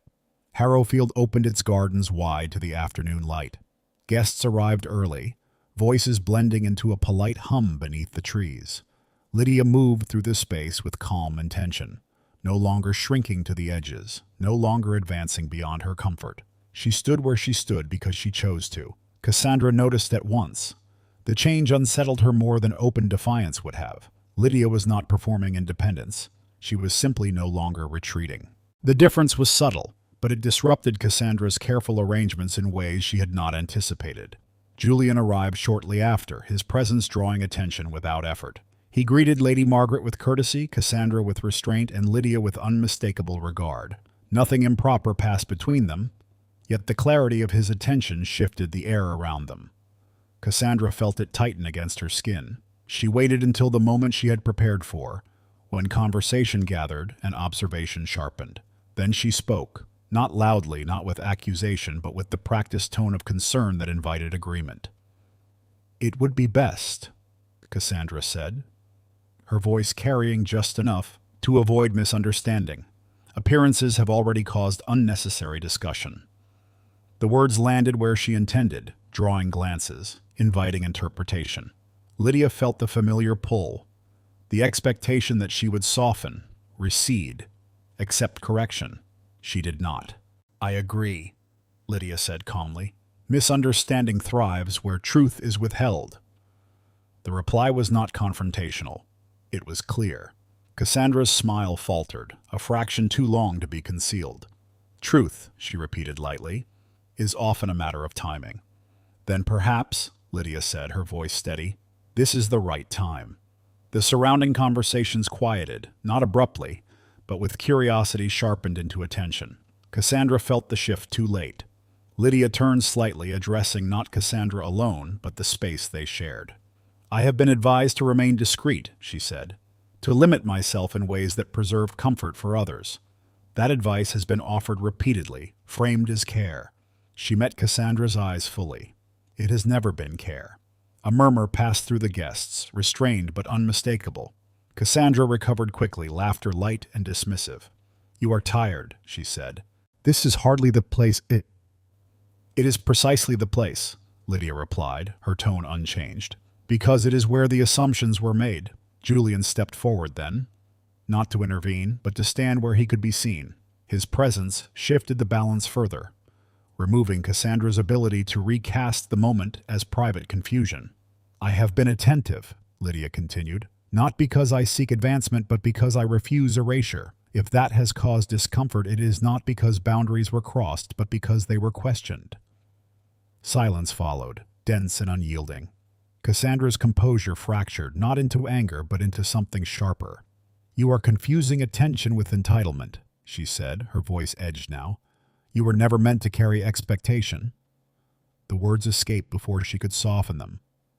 Harrowfield opened its gardens wide to the afternoon light. Guests arrived early, voices blending into a polite hum beneath the trees. Lydia moved through the space with calm intention, no longer shrinking to the edges, no longer advancing beyond her comfort. She stood where she stood because she chose to. Cassandra noticed at once. The change unsettled her more than open defiance would have. Lydia was not performing independence. She was simply no longer retreating. The difference was subtle, but it disrupted Cassandra's careful arrangements in ways she had not anticipated. Julian arrived shortly after, his presence drawing attention without effort. He greeted Lady Margaret with courtesy, Cassandra with restraint, and Lydia with unmistakable regard. Nothing improper passed between them, yet the clarity of his attention shifted the air around them. Cassandra felt it tighten against her skin. She waited until the moment she had prepared for, when conversation gathered and observation sharpened. Then she spoke, not loudly, not with accusation, but with the practiced tone of concern that invited agreement. "It would be best," Cassandra said, her voice carrying just enough to avoid misunderstanding. Appearances have already caused unnecessary discussion. The words landed where she intended, drawing glances, inviting interpretation. Lydia felt the familiar pull, the expectation that she would soften, recede, accept correction. She did not. "I agree," Lydia said calmly. "Misunderstanding thrives where truth is withheld." The reply was not confrontational. It was clear. Cassandra's smile faltered, a fraction too long to be concealed. Truth, she repeated lightly, is often a matter of timing. Then perhaps, Lydia said, her voice steady, this is the right time. The surrounding conversations quieted, not abruptly, but with curiosity sharpened into attention. Cassandra felt the shift too late. Lydia turned slightly, addressing not Cassandra alone, but the space they shared. I have been advised to remain discreet, she said, to limit myself in ways that preserve comfort for others. That advice has been offered repeatedly, framed as care. She met Cassandra's eyes fully. It has never been care. A murmur passed through the guests, restrained but unmistakable. Cassandra recovered quickly, laughter light and dismissive. You are tired, she said. This is hardly the place. It is precisely the place, Lydia replied, her tone unchanged. Because it is where the assumptions were made. Julian stepped forward then, not to intervene, but to stand where he could be seen. His presence shifted the balance further, removing Cassandra's ability to recast the moment as private confusion. I have been attentive, Lydia continued, not because I seek advancement, but because I refuse erasure. If that has caused discomfort, it is not because boundaries were crossed, but because they were questioned. Silence followed, dense and unyielding. Cassandra's composure fractured, not into anger, but into something sharper. You are confusing attention with entitlement, she said, her voice edged now. You were never meant to carry expectation. The words escaped before she could soften them.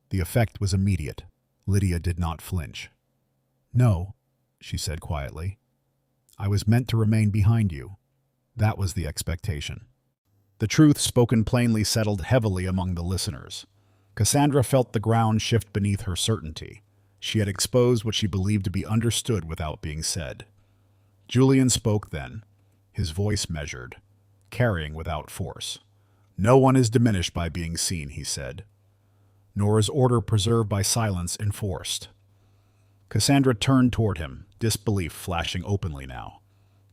The effect was immediate. Lydia did not flinch. No, she said quietly. I was meant to remain behind you. That was the expectation. The truth spoken plainly settled heavily among the listeners. Cassandra felt the ground shift beneath her certainty. She had exposed what she believed to be understood without being said. Julian spoke then, his voice measured, carrying without force. No one is diminished by being seen, he said, nor is order preserved by silence enforced. Cassandra turned toward him, disbelief flashing openly now.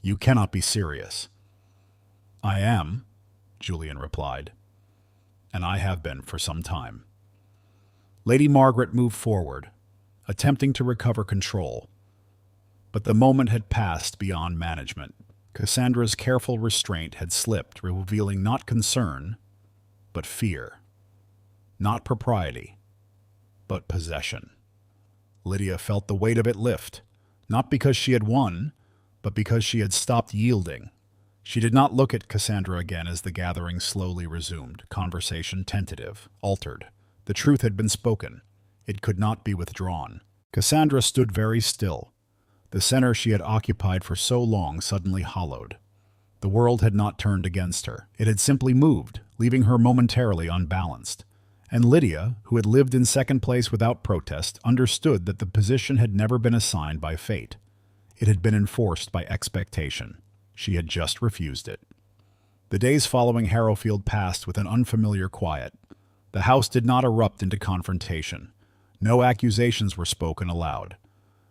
You cannot be serious. I am, Julian replied, and I have been for some time. Lady Margaret moved forward, attempting to recover control. But the moment had passed beyond management. Cassandra's careful restraint had slipped, revealing not concern, but fear. Not propriety, but possession. Lydia felt the weight of it lift, not because she had won, but because she had stopped yielding. She did not look at Cassandra again as the gathering slowly resumed, conversation tentative, altered. The truth had been spoken. It could not be withdrawn. Cassandra stood very still. The center she had occupied for so long suddenly hollowed. The world had not turned against her. It had simply moved, leaving her momentarily unbalanced. And Lydia, who had lived in second place without protest, understood that the position had never been assigned by fate. It had been enforced by expectation. She had just refused it. The days following Harrowfield passed with an unfamiliar quiet. The house did not erupt into confrontation. No accusations were spoken aloud.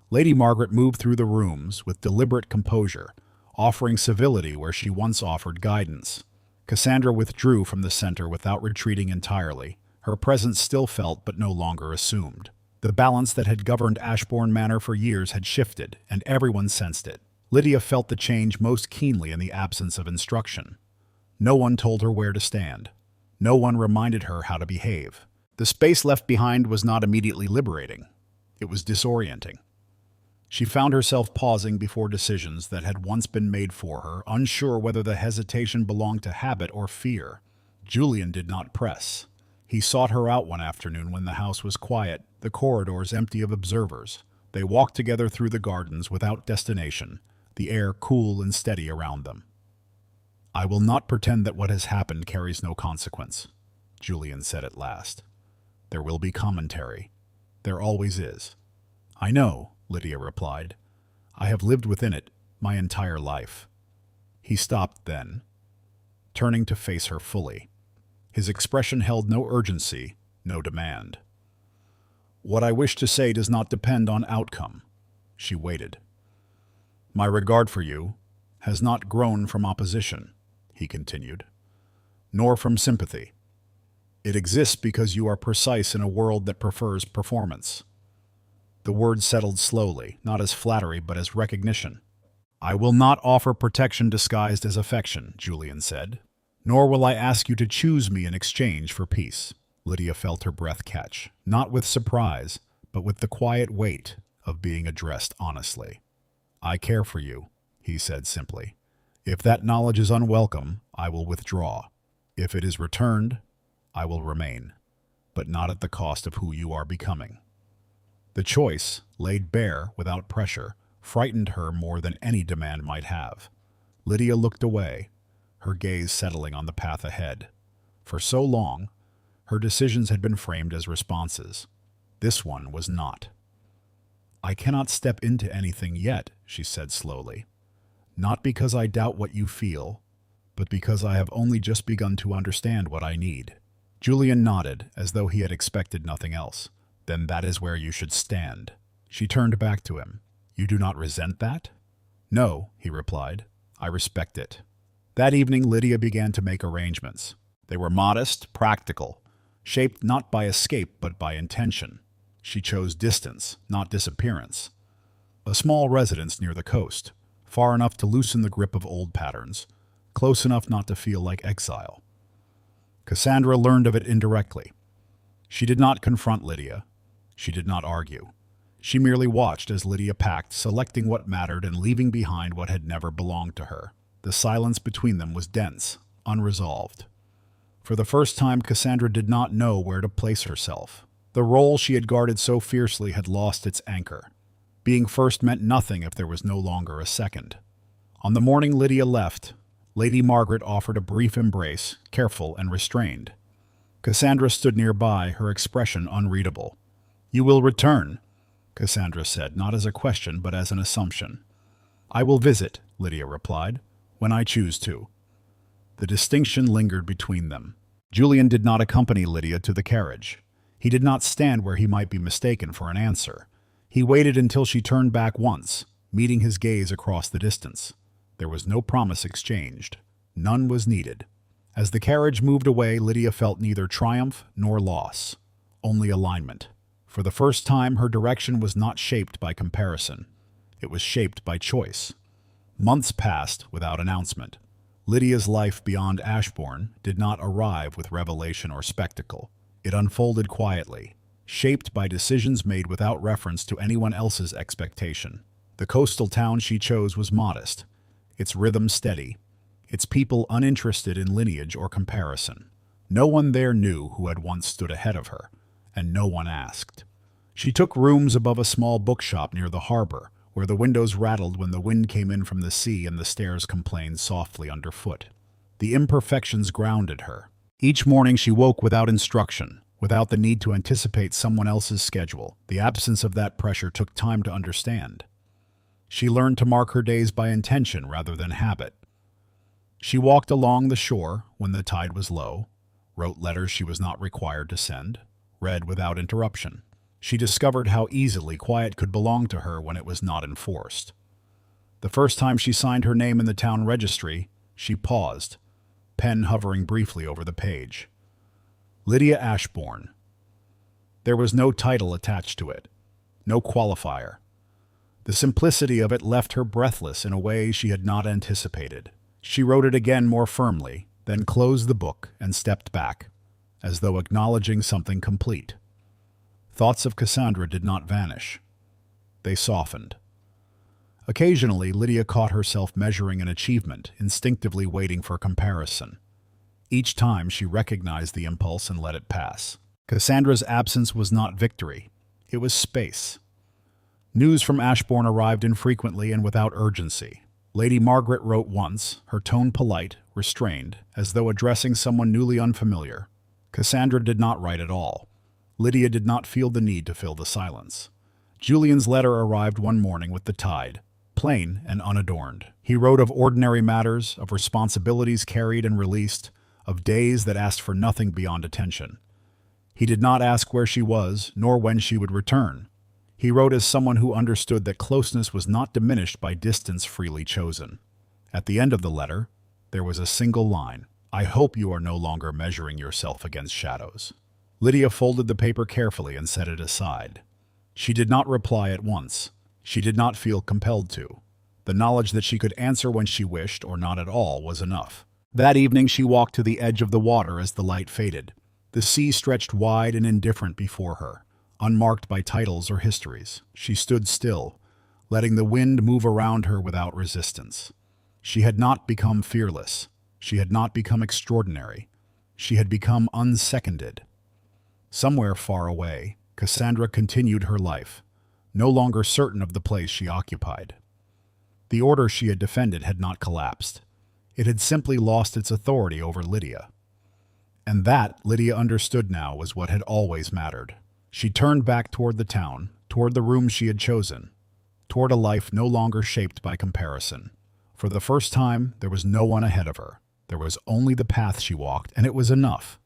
Lady Margaret moved through the rooms with deliberate composure, offering civility where she once offered guidance. Cassandra withdrew from the center without retreating entirely. Her presence still felt but no longer assumed. The balance that had governed Ashborne Manor for years had shifted, and everyone sensed it. Lydia felt the change most keenly in the absence of instruction. No one told her where to stand. No one reminded her how to behave. The space left behind was not immediately liberating. It was disorienting. She found herself pausing before decisions that had once been made for her, unsure whether the hesitation belonged to habit or fear. Julian did not press. He sought her out one afternoon when the house was quiet, the corridors empty of observers. They walked together through the gardens without destination, the air cool and steady around them. I will not pretend that what has happened carries no consequence, Julian said at last. There will be commentary. There always is. I know, Lydia replied. I have lived within it my entire life. He stopped then, turning to face her fully. His expression held no urgency, no demand. What I wish to say does not depend on outcome. She waited. My regard for you has not grown from opposition, he continued, nor from sympathy. It exists because you are precise in a world that prefers performance. The word settled slowly, not as flattery but as recognition. "I will not offer protection disguised as affection," Julian said. "Nor will I ask you to choose me in exchange for peace." Lydia felt her breath catch, not with surprise, but with the quiet weight of being addressed honestly. "I care for you," he said simply. "If that knowledge is unwelcome, I will withdraw. If it is returned, I will remain, but not at the cost of who you are becoming." The choice, laid bare without pressure, frightened her more than any demand might have. Lydia looked away, her gaze settling on the path ahead. For so long, her decisions had been framed as responses. This one was not. "I cannot step into anything yet," she said slowly. "Not because I doubt what you feel, but because I have only just begun to understand what I need." Julian nodded, as though he had expected nothing else. "Then that is where you should stand." She turned back to him. "You do not resent that?" "No," he replied. "I respect it." That evening, Lydia began to make arrangements. They were modest, practical, shaped not by escape but by intention. She chose distance, not disappearance. A small residence near the coast, far enough to loosen the grip of old patterns, close enough not to feel like exile. Cassandra learned of it indirectly. She did not confront Lydia. She did not argue. She merely watched as Lydia packed, selecting what mattered and leaving behind what had never belonged to her. The silence between them was dense, unresolved. For the first time, Cassandra did not know where to place herself. The role she had guarded so fiercely had lost its anchor. Being first meant nothing if there was no longer a second. On the morning Lydia left, Lady Margaret offered a brief embrace, careful and restrained. Cassandra stood nearby, her expression unreadable. "You will return," Cassandra said, not as a question but as an assumption. "I will visit," Lydia replied, "when I choose to." The distinction lingered between them. Julian did not accompany Lydia to the carriage. He did not stand where he might be mistaken for an answer. He waited until she turned back once, meeting his gaze across the distance. There was no promise exchanged. None was needed. As the carriage moved away, Lydia felt neither triumph nor loss, only alignment. For the first time, her direction was not shaped by comparison. It was shaped by choice. Months passed without announcement. Lydia's life beyond Ashborne did not arrive with revelation or spectacle. It unfolded quietly, shaped by decisions made without reference to anyone else's expectation. The coastal town she chose was modest, its rhythm steady, its people uninterested in lineage or comparison. No one there knew who had once stood ahead of her, and no one asked. She took rooms above a small bookshop near the harbor, where the windows rattled when the wind came in from the sea and the stairs complained softly underfoot. The imperfections grounded her. Each morning she woke without instruction, without the need to anticipate someone else's schedule. The absence of that pressure took time to understand. She learned to mark her days by intention rather than habit. She walked along the shore when the tide was low, wrote letters she was not required to send, read without interruption. She discovered how easily quiet could belong to her when it was not enforced. The first time she signed her name in the town registry, she paused, pen hovering briefly over the page. Lydia Ashborne. There was no title attached to it, no qualifier. The simplicity of it left her breathless in a way she had not anticipated. She wrote it again more firmly, then closed the book and stepped back, as though acknowledging something complete. Thoughts of Cassandra did not vanish. They softened. Occasionally, Lydia caught herself measuring an achievement, instinctively waiting for comparison. Each time, she recognized the impulse and let it pass. Cassandra's absence was not victory. It was space. News from Ashborne arrived infrequently and without urgency. Lady Margaret wrote once, her tone polite, restrained, as though addressing someone newly unfamiliar. Cassandra did not write at all. Lydia did not feel the need to fill the silence. Julian's letter arrived one morning with the tide, plain and unadorned. He wrote of ordinary matters, of responsibilities carried and released, of days that asked for nothing beyond attention. He did not ask where she was, nor when she would return. He wrote as someone who understood that closeness was not diminished by distance freely chosen. At the end of the letter, there was a single line, "I hope you are no longer measuring yourself against shadows." Lydia folded the paper carefully and set it aside. She did not reply at once. She did not feel compelled to. The knowledge that she could answer when she wished or not at all was enough. That evening she walked to the edge of the water as the light faded. The sea stretched wide and indifferent before her, unmarked by titles or histories. She stood still, letting the wind move around her without resistance. She had not become fearless. She had not become extraordinary. She had become unseconded. Somewhere far away, Cassandra continued her life, no longer certain of the place she occupied. The order she had defended had not collapsed. It had simply lost its authority over Lydia. And that, Lydia understood now, was what had always mattered. She turned back toward the town, toward the room she had chosen, toward a life no longer shaped by comparison. For the first time, there was no one ahead of her. There was only the path she walked, and it was enough.